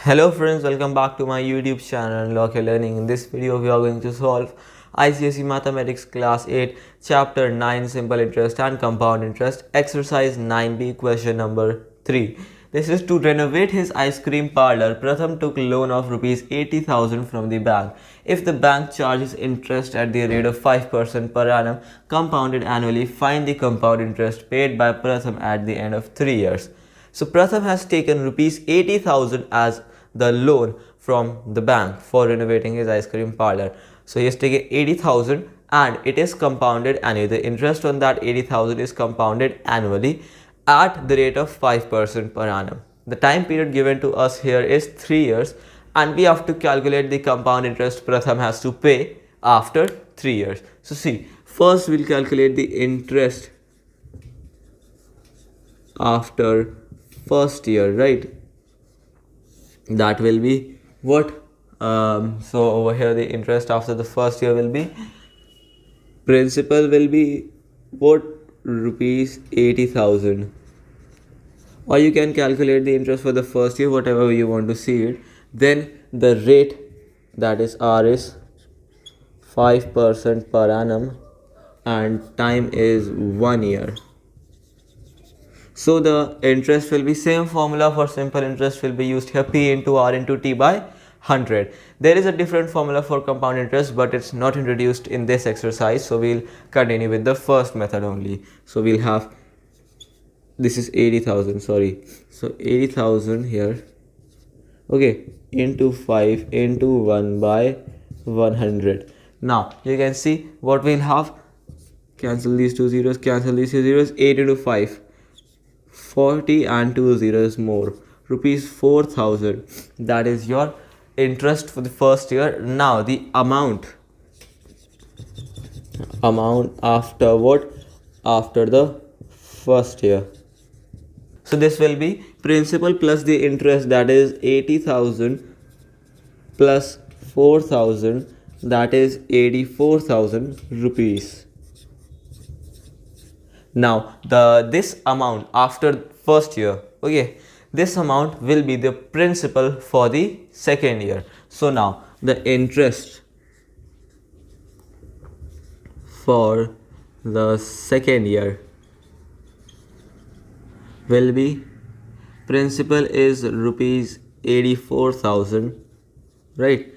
Hello friends, welcome back to my YouTube channel Unlock Your Learning. In this video we are going to solve ICSE Mathematics Class 8 Chapter 9 Simple Interest and Compound Interest Exercise 9B question number 3. This is to renovate his ice cream parlor. Pratham took loan of rupees 80,000 from the bank. If the bank charges interest at the rate of 5% per annum compounded annually, find the compound interest paid by Pratham at the end of 3 years. So Pratham has taken rupees 80,000 as the loan from the bank for renovating his ice cream parlor. So he has taken 80,000 and it is compounded annually. The interest on that 80,000 is compounded annually at the rate of 5% per annum. The time period given to us here is 3 years and we have to calculate the compound interest Pratham has to pay after 3 years. So see, first we'll calculate the interest after first year, right? That will be what? So over here the interest after the first year will be, principal will be what? Rupees 80,000, or you can calculate the interest for the first year whatever you want to see it. Then the rate, that is R, is 5% per annum and time is 1 year. So the interest will be same formula for simple interest will be used here, P into R into T by 100. There is a different formula for compound interest but it's not introduced in this exercise, so we'll continue with the first method only. So we'll have, this is 80,000, sorry, so 80,000 here, okay, into 5 into 1 by 100. Now you can see what we'll have, cancel these two zeros, cancel these two zeros, 8 into 5, 40 and 2 zeros more, rupees 4,000. That is your interest for the first year. Now the amount after what? After the first year. So this will be principal plus the interest, that is 80,000 plus 4,000, that is 84,000 rupees. Now this amount after first year, okay, this amount will be the principal for the second year. So now the interest for the second year will be, principal is rupees 84,000, right?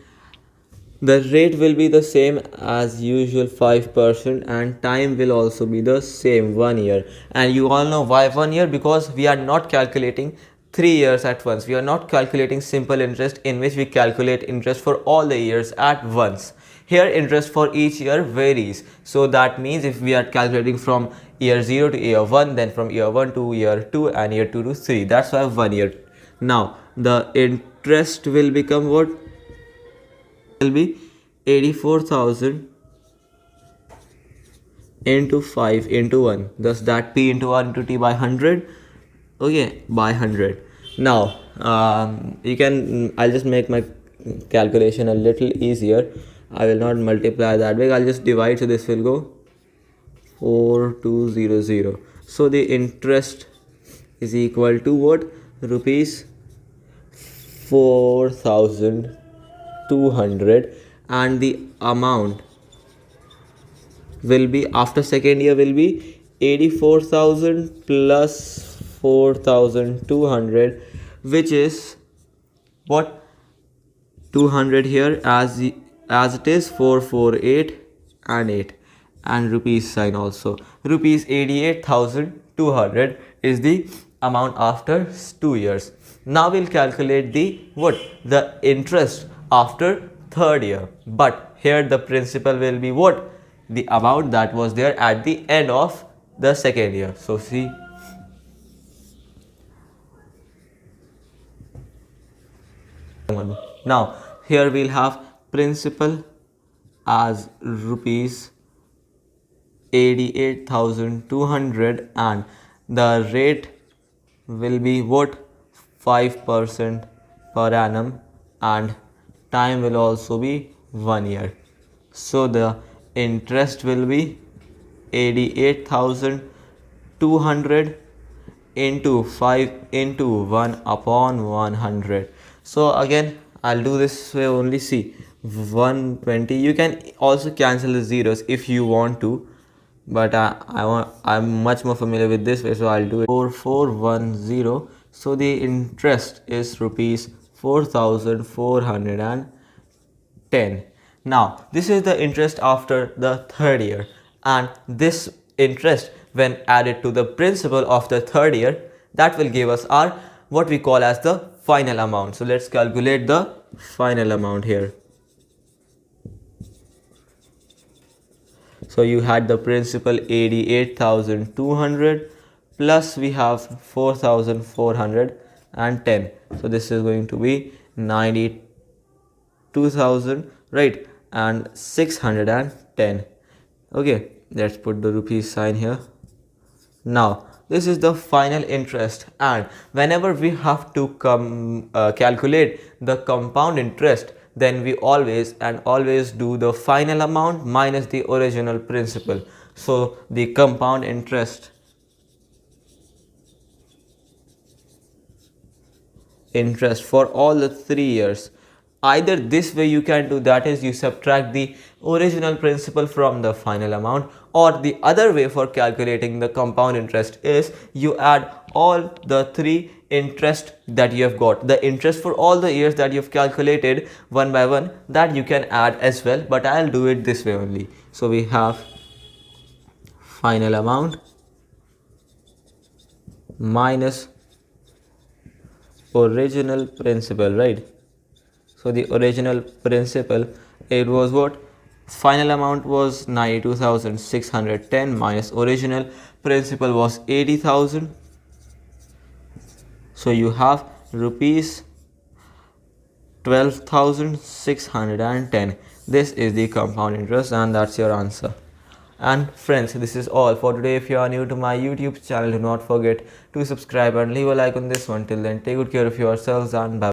The rate will be the same as usual, 5%, and time will also be the same, 1 year. And you all know why 1 year, because we are not calculating 3 years at once. We are not calculating simple interest in which we calculate interest for all the years at once. Here interest for each year varies. So that means if we are calculating from year 0 to year 1, then from year 1 to year 2 and year 2 to 3. That's why 1 year. Now the interest will become what? Will be 84,000 into 5 into 1, thus that P into R into T by 100, okay, by 100. Now you can, I'll just make my calculation a little easier. I will not multiply that big, I'll just divide, so this will go 4200. So the interest is equal to what? Rupees 4,200, and the amount will be after second year will be 84,000 plus 4,200, which is what? 200 here, as it is 448 and 8, and rupees sign also. Rupees 88,200 is the amount after 2 years. Now we'll calculate the what? The interest after third year. But here the principal will be what? The amount that was there at the end of the second year. So see, now here we'll have principal as rupees 88,200 and the rate will be what? 5% per annum, and time will also be 1 year. So the interest will be 88,200 into 5 into 1 upon 100. So again I'll do this way only. See, 120, you can also cancel the zeros if you want to, but I'm much more familiar with this way, so I'll do it. 4410. So the interest is rupees 4410. Now this is the interest after the third year, and this interest when added to the principal of the third year, that will give us our what we call as the final amount. So let's calculate the final amount here. So you had the principal 88,200 plus we have 4,410. So this is going to be 92,000, right, and 610. Okay, let's put the rupees sign here. Now this is the final interest, and whenever we have to calculate the compound interest, then we always do the final amount minus the original principal. So the compound interest for all the 3 years, either this way you can do, that is you subtract the original principal from the final amount, or the other way for calculating the compound interest is you add all the 3 interest that you have got, the interest for all the years that you've calculated one by one, that you can add as well, but I'll do it this way only. So we have final amount minus original principal, right? So the original principal, it was what? Final amount was 92,610 minus original principal was 80,000. So you have rupees 12,610. This is the compound interest, and that's your answer. And friends, this is all for today. If you are new to my YouTube channel, do not forget to subscribe and leave a like on this one. Till then, take good care of yourselves and bye.